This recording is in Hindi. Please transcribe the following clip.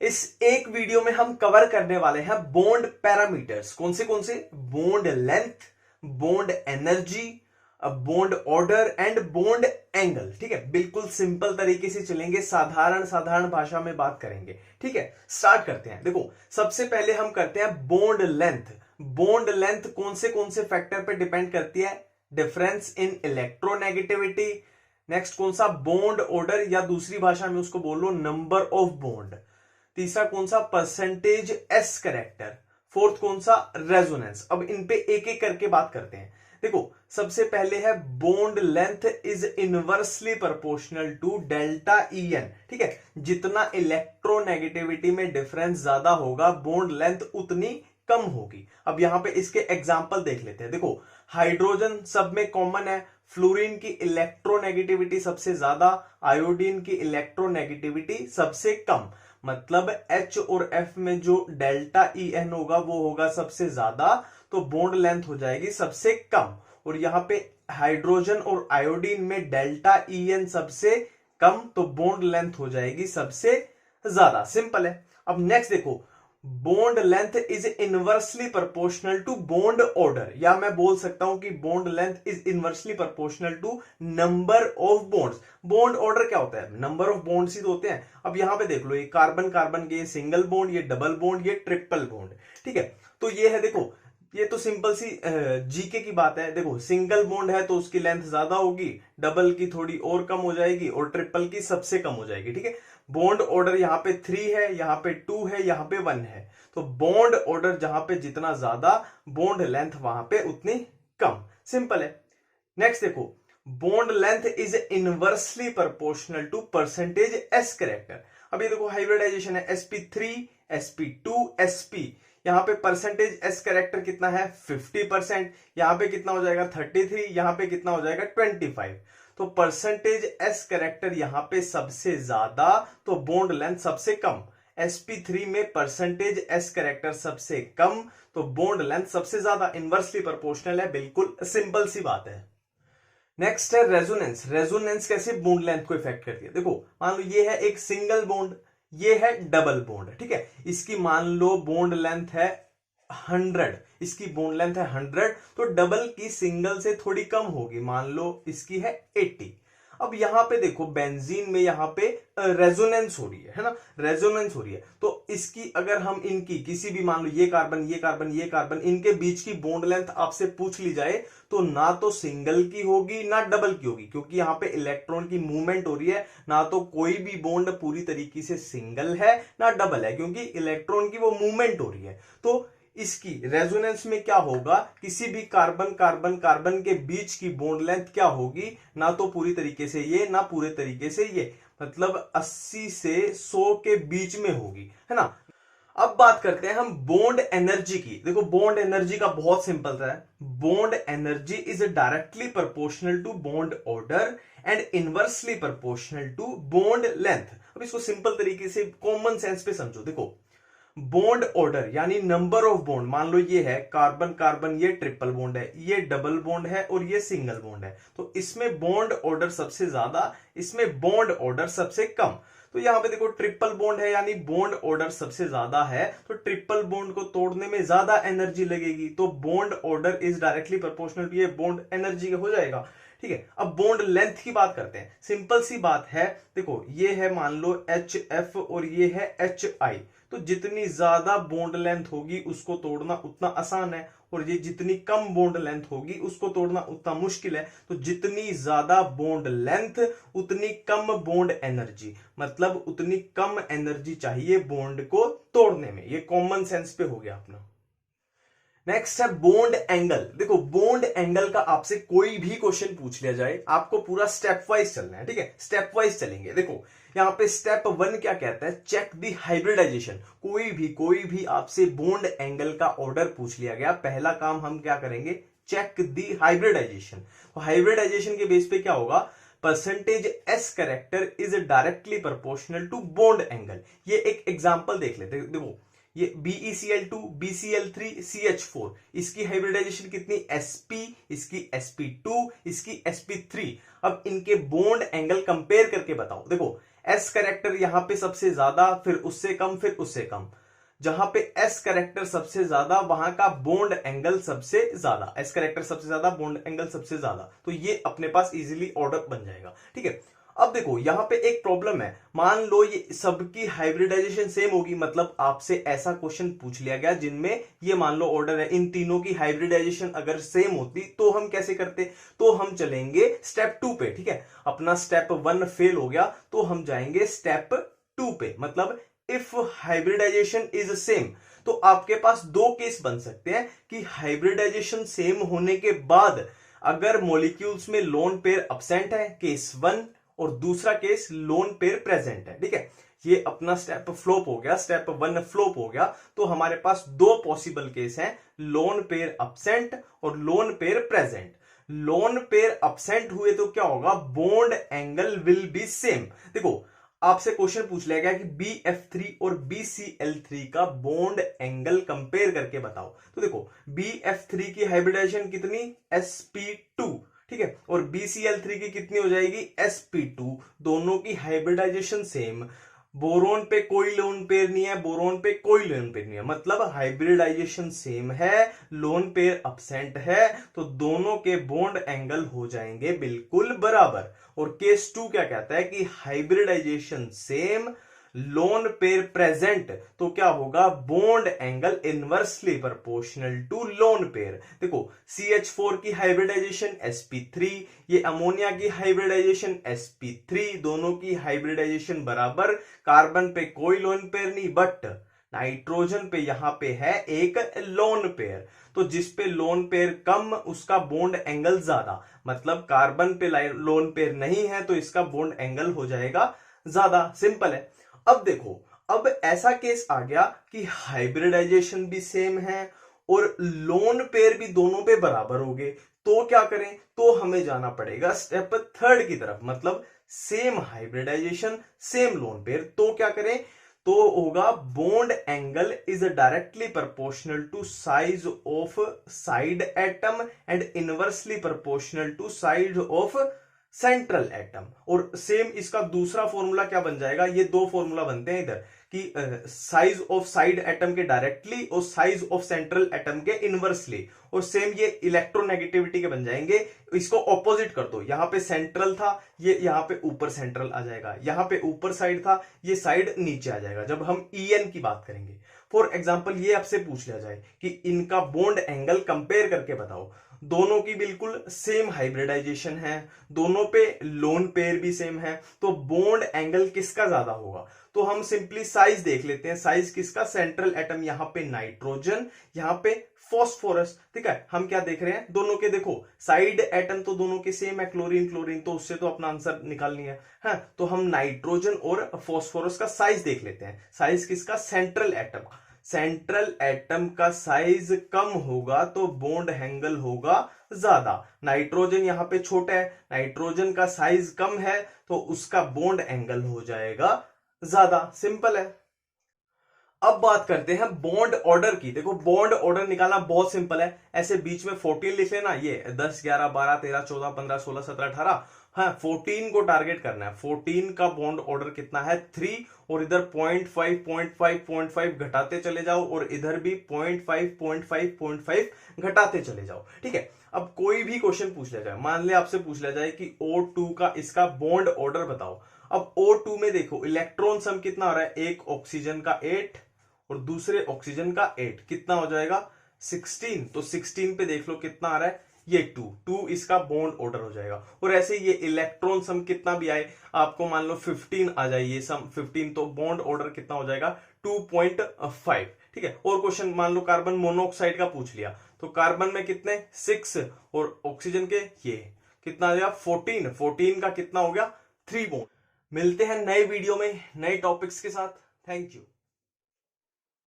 इस एक वीडियो में हम कवर करने वाले हैं बॉन्ड पैरामीटर्स। कौन से? Bond length, bond energy, bond order and bond angle. ठीक है, बिल्कुल सिंपल तरीके से चलेंगे, साधारण भाषा में बात करेंगे। ठीक है, स्टार्ट करते हैं। देखो, सबसे पहले हम करते हैं बॉन्ड लेंथ। बॉन्ड लेंथ कौन से फैक्टर पे डिपेंड करती है? Difference in electronegativity. नेक्स्ट कौन सा? बॉन्ड ऑर्डर, या दूसरी भाषा में उसको बोल लो नंबर ऑफ बॉन्ड। तीसरा कौन सा? Percentage S character. फोर्थ कौन सा? रेजोनेंस। अब इन पे एक एक करके बात करते हैं। देखो, सबसे पहले है bond length is inversely proportional to delta E N. ठीक है, जितना इलेक्ट्रोनेगेटिविटी में डिफरेंस ज्यादा होगा, बॉन्ड लेंथ उतनी कम होगी। अब यहां पे इसके एग्जांपल देख लेते हैं। देखो, हाइड्रोजन सब में कॉमन है, फ्लोरीन की इलेक्ट्रोनेगेटिविटी सबसे ज्यादा, आयोडीन की इलेक्ट्रोनेगेटिविटी सबसे कम। मतलब H और F में जो डेल्टा ई एन होगा वो होगा सबसे ज्यादा, तो बॉन्ड लेंथ हो जाएगी सबसे कम। और यहां पे हाइड्रोजन और आयोडीन में डेल्टा ई एन सबसे कम, तो बॉन्ड लेंथ हो जाएगी सबसे ज्यादा। सिंपल है। अब नेक्स्ट देखो, bond length is inversely proportional to bond order, या मैं बोल सकता हूं कि bond length is inversely proportional to number of bonds. Bond order क्या होता है? नंबर ऑफ बॉन्ड्स ही तो होते हैं। अब यहां पे देख लो, ये कार्बन कार्बन के, ये सिंगल बॉन्ड, ये डबल बॉन्ड, ये ट्रिपल बॉन्ड। ठीक है, तो ये है, देखो ये तो सिंपल सी जीके की बात है। देखो, सिंगल बॉन्ड है तो उसकी लेंथ ज्यादा होगी, डबल की थोड़ी और कम हो जाएगी, और ट्रिपल की सबसे कम हो जाएगी। ठीक है, बॉन्ड ऑर्डर यहाँ पे 3 है, यहाँ पे 2 है, यहाँ पे 1 है। तो बॉन्ड ऑर्डर जहां पे जितना ज्यादा, बॉन्ड लेंथ वहां पे उतनी कम। सिंपल है। नेक्स्ट देखो, bond length is inversely proportional to percentage S character. अब ये देखो, हाइब्रिडाइजेशन है, sp3 sp2 sp। यहां पे परसेंटेज एस कैरेक्टर कितना है? 50%। यहां पे कितना हो जाएगा? 33। यहां पे कितना हो जाएगा? 25। तो परसेंटेज एस कैरेक्टर यहां पे सबसे ज्यादा, तो बॉन्ड लेंथ सबसे कम। sp3 में परसेंटेज एस कैरेक्टर सबसे कम, तो बॉन्ड लेंथ सबसे ज्यादा। इनवर्सली प्रोपोर्शनल है, बिल्कुल सिंपल सी बात है। नेक्स्ट है रेजोनेंस। रेजोनेंस कैसे बॉन्ड लेंथ को इफेक्ट करती है? देखो, मान लो ये है एक सिंगल बॉन्ड, ये है डबल बॉन्ड। ठीक है, इसकी मान लो बॉन्ड लेंथ है 100, इसकी बॉन्ड लेंथ है 100, तो डबल की सिंगल से थोड़ी कम होगी, मान लो इसकी है 80। अब यहां पे देखो, बेंजीन में यहां पे रेजोनेंस हो रही है ना, रेजोनेंस हो रही है। तो इसकी अगर हम इनकी किसी भी, मान लो ये कार्बन, ये कार्बन, ये कार्बन, इनके बीच की बॉन्ड लेंथ आपसे पूछ ली जाए, तो ना तो सिंगल की होगी ना डबल की होगी, क्योंकि यहां पे इलेक्ट्रॉन की मूवमेंट हो रही है। ना तो कोई भी बॉन्ड पूरी तरीके से सिंगल है ना डबल है, क्योंकि इलेक्ट्रॉन की वो मूवमेंट हो रही है। तो इसकी रेजोनेंस में क्या होगा? किसी भी कार्बन कार्बन कार्बन के बीच की बॉन्ड लेंथ क्या होगी? ना तो पूरी तरीके से ये, ना पूरे तरीके से ये, मतलब 80 से 100 के बीच में होगी, है ना। अब बात करते हैं हम बॉन्ड एनर्जी की। देखो, बॉन्ड एनर्जी का बहुत सिंपल सा है, bond energy is directly proportional to bond order and inversely proportional to bond length. अब इसको सिंपल तरीके से कॉमन सेंस पे समझो। देखो, बॉन्ड ऑर्डर यानी नंबर ऑफ बॉन्ड, मान लो ये है कार्बन कार्बन, ये ट्रिपल बॉन्ड है, ये डबल बॉन्ड है, और ये सिंगल बॉन्ड है। तो इसमें बॉन्ड ऑर्डर सबसे ज्यादा, इसमें बॉन्ड ऑर्डर सबसे कम। तो यहां पे देखो, ट्रिपल बॉन्ड है यानी बॉन्ड ऑर्डर सबसे ज्यादा है, तो ट्रिपल बॉन्ड को तोड़ने में ज्यादा एनर्जी लगेगी, तो bond order is directly proportional to ये बॉन्ड एनर्जी हो जाएगा। ठीक है, अब बॉन्ड लेंथ की बात करते हैं। सिंपल सी बात है, देखो ये है मान लो HF और ये है HI। तो जितनी ज्यादा बॉन्ड लेंथ होगी उसको तोड़ना उतना आसान है, और ये जितनी कम बॉन्ड लेंथ होगी उसको तोड़ना उतना मुश्किल है। तो जितनी ज्यादा बॉन्ड लेंथ उतनी कम बॉन्ड एनर्जी, मतलब उतनी कम एनर्जी चाहिए बॉन्ड को तोड़ने में। ये कॉमन सेंस पे हो गया अपना। नेक्स्ट है बॉन्ड एंगल। देखो, बॉन्ड एंगल का आपसे कोई भी क्वेश्चन पूछ लिया जाए, आपको पूरा स्टेप वाइज चलना है। ठीक है, स्टेप वाइज चलेंगे। देखो, यहां पे स्टेप 1 क्या कहता है? Check the hybridization. कोई भी आपसे बॉन्ड एंगल का ऑर्डर पूछ लिया गया, पहला काम हम क्या करेंगे? Check the hybridization. तो हाइब्रिडाइजेशन के बेस पे क्या होगा? Percentage S character is directly proportional to bond angle. ये एक एग्जांपल देख लेते हैं। देखो, ये BeCl2 BCl3 CH4, इसकी हाइब्रिडाइजेशन कितनी? sp, इसकी sp2, इसकी sp3। अब इनके बॉन्ड एंगल कंपेयर करके बताओ। देखो, एस कैरेक्टर यहां पे सबसे ज्यादा, फिर उससे कम, फिर उससे कम। जहां पे एस कैरेक्टर सबसे ज्यादा वहां का बॉन्ड एंगल सबसे ज्यादा, एस कैरेक्टर सबसे ज्यादा, बॉन्ड एंगल सबसे ज्यादा, तो ये अपने पास इजीली ऑर्डर बन जाएगा। ठीक है, अब देखो यहां पे एक प्रॉब्लम है, मान लो ये सबकी हाइब्रिडाइजेशन सेम होगी, मतलब आपसे ऐसा क्वेश्चन पूछ लिया गया जिनमें ये मान लो ऑर्डर है, इन तीनों की हाइब्रिडाइजेशन अगर सेम होती तो हम कैसे करते, तो हम चलेंगे स्टेप 2 पे। ठीक है, अपना स्टेप 1 फेल हो गया तो हम जाएंगे स्टेप 2 पे, मतलब इफ हाइब्रिडाइजेशन इज सेम, तो आपके पास दो केस बन सकते हैं कि हाइब्रिडाइजेशन सेम होने के बाद अगर मॉलिक्यूल्स में लोन पेयर अब्सेंट है, केस 1, और दूसरा केस लोन पेयर प्रेजेंट है। ठीक है, ये अपना स्टेप फ्लॉप हो गया, स्टेप 1 फ्लॉप हो गया, तो हमारे पास दो पॉसिबल केस हैं, लोन पेयर अब्सेंट और loan pair present. Lone pair absent हुए तो क्या होगा, bond angle will be same. देखो आपसे क्वेश्चन पूछ लिया गया कि BF3 और BCl3 का बॉन्ड एंगल कंपेयर करके बताओ, तो देखो BF3 की हाइब्रिडाइजेशन कितनी, sp2, ठीक है, और BCl3 की कितनी हो जाएगी, sp2, दोनों की हाइब्रिडाइजेशन सेम, बोरोन पे कोई लोन पेयर नहीं है, बोरोन पे कोई लोन पेयर नहीं है, मतलब हाइब्रिडाइजेशन सेम है, लोन पेयर अब्सेंट है, तो दोनों के बॉन्ड एंगल हो जाएंगे बिल्कुल बराबर। और केस 2 क्या कहता है कि hybridization same, lone pair present, तो क्या होगा, bond angle inversely proportional to lone pair. देखो CH4 की हाइब्रिडाइजेशन sp3, ये अमोनिया की हाइब्रिडाइजेशन sp3, दोनों की हाइब्रिडाइजेशन बराबर, कार्बन पे कोई लोन पेयर नहीं, बट नाइट्रोजन पे यहां पे है एक लोन पेयर, तो जिस पे लोन पेयर कम उसका बॉन्ड एंगल ज्यादा, मतलब कार्बन पे लोन पेयर नहीं है तो इसका बॉन्ड एंगल हो जाएगा ज्यादा, सिंपल है। अब देखो, अब ऐसा केस आ गया कि हाइब्रिडाइजेशन भी सेम है और लोन पेयर भी दोनों पे बराबर हो गए, तो क्या करें, तो हमें जाना पड़ेगा स्टेप 3 की तरफ, मतलब same hybridization same lone pair, तो क्या करें, तो होगा bond angle is directly proportional to size of side atom and inversely proportional to size of central atom. और सेम इसका दूसरा फॉर्मूला क्या बन जाएगा, ये दो फॉर्मूला बनते हैं इधर कि साइज ऑफ साइड एटम के डायरेक्टली और साइज ऑफ सेंट्रल एटम के इनवर्सली, और सेम ये इलेक्ट्रोनेगेटिविटी के बन जाएंगे। इसको ऑपोजिट कर दो, यहां पे सेंट्रल था, ये यहां पे ऊपर सेंट्रल आ जाएगा, यहां पे ऊपर साइड था, ये साइड नीचे आ जाएगा जब हम EN की बात करेंगे। फॉर एग्जाम्पल ये आपसे पूछ लिया जाए कि इनका बॉन्ड एंगल कंपेयर करके बताओ, दोनों की बिल्कुल सेम हाइब्रिडाइजेशन है, दोनों पे लोन पेयर भी सेम है, तो बॉन्ड एंगल किसका ज्यादा होगा, तो हम सिंपली साइज देख लेते हैं, साइज किसका, सेंट्रल एटम यहां पे नाइट्रोजन, यहां पे फॉस्फोरस। ठीक है, हम क्या देख रहे हैं, दोनों के देखो साइड एटम तो दोनों के सेम है, क्लोरीन क्लोरीन, तो उससे तो अपना आंसर निकालनी है, हाँ, तो हम नाइट्रोजन और फॉस्फोरस का साइज देख लेते हैं, साइज किसका, सेंट्रल एटम, सेंट्रल एटम का साइज कम होगा तो बॉन्ड एंगल होगा ज्यादा, नाइट्रोजन यहां पे छोटा है, नाइट्रोजन का साइज कम है तो उसका बॉन्ड एंगल हो जाएगा ज्यादा, सिंपल है। अब बात करते हैं बॉन्ड ऑर्डर की। देखो बॉन्ड ऑर्डर निकालना बहुत सिंपल है, ऐसे बीच में 14 लिख लेना, ये 10 11 12 13 14 15 16 17 18, हाँ 14 को टारगेट करना है। 14 का बॉन्ड ऑर्डर कितना है, 3, और इधर 0.5 0.5 0.5 घटाते चले जाओ, और इधर भी 0.5 0.5 0.5 घटाते चले जाओ। ठीक है, अब कोई भी क्वेश्चन पूछ लिया जाए, मान ले आपसे पूछ लिया जाए कि O2 का इसका बॉन्ड ऑर्डर बताओ। अब O2 में देखो इलेक्ट्रॉन सम कितना आ रहा है, एक ऑक्सीजन का 8 और दूसरे ऑक्सीजन का 8, कितना हो जाएगा 16, तो 16 पे देख लो कितना आ रहा है, ये 2 इसका बॉन्ड ऑर्डर हो जाएगा। और ऐसे ये इलेक्ट्रॉन सम कितना भी आए, आपको मान लो 15 आ जाए, ये सम 15, तो बॉन्ड ऑर्डर कितना हो जाएगा 2.5। ठीक है, और क्वेश्चन मान लो कार्बन मोनोऑक्साइड का पूछ लिया, तो कार्बन में कितने 6, और ऑक्सीजन के ये कितना आ जाएगा 14 का कितना हो गया 3 बॉन्ड। मिलते हैं नए वीडियो में नए टॉपिक्स के साथ, थैंक यू।